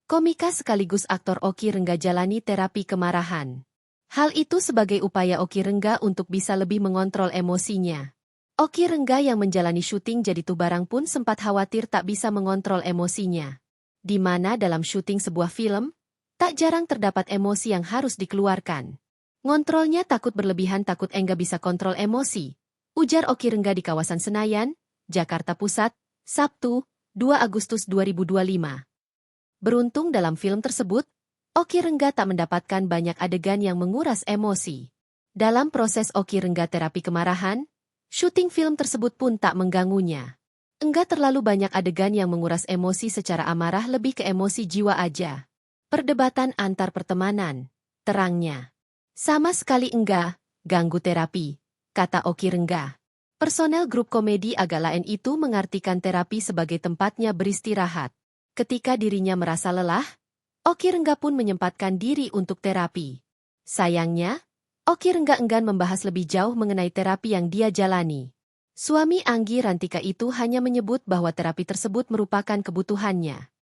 Komika sekaligus aktor Oki Rengga jalani terapi kemarahan. Hal itu sebagai upaya Oki Rengga untuk bisa lebih mengontrol emosinya. Oki Rengga yang menjalani syuting Jadi Tubarang pun sempat khawatir tak bisa mengontrol emosinya. Di mana dalam syuting sebuah film, tak jarang terdapat emosi yang harus dikeluarkan. Ngontrolnya takut berlebihan, takut enggak bisa kontrol emosi, ujar Oki Rengga di kawasan Senayan, Jakarta Pusat, Sabtu, 2 Agustus 2025. Beruntung dalam film tersebut, Oki Rengga tak mendapatkan banyak adegan yang menguras emosi. Dalam proses Oki Rengga terapi kemarahan, syuting film tersebut pun tak mengganggunya. Enggak terlalu banyak adegan yang menguras emosi secara amarah, lebih ke emosi jiwa aja. Perdebatan antar pertemanan, terangnya. Sama sekali enggak ganggu terapi, kata Oki Rengga. Personel grup komedi agak lain itu mengartikan terapi sebagai tempatnya beristirahat. Ketika dirinya merasa lelah, Oki Rengga pun menyempatkan diri untuk terapi. Sayangnya, Oki Rengga enggan membahas lebih jauh mengenai terapi yang dia jalani. Suami Anggi Rantika itu hanya menyebut bahwa terapi tersebut merupakan kebutuhannya.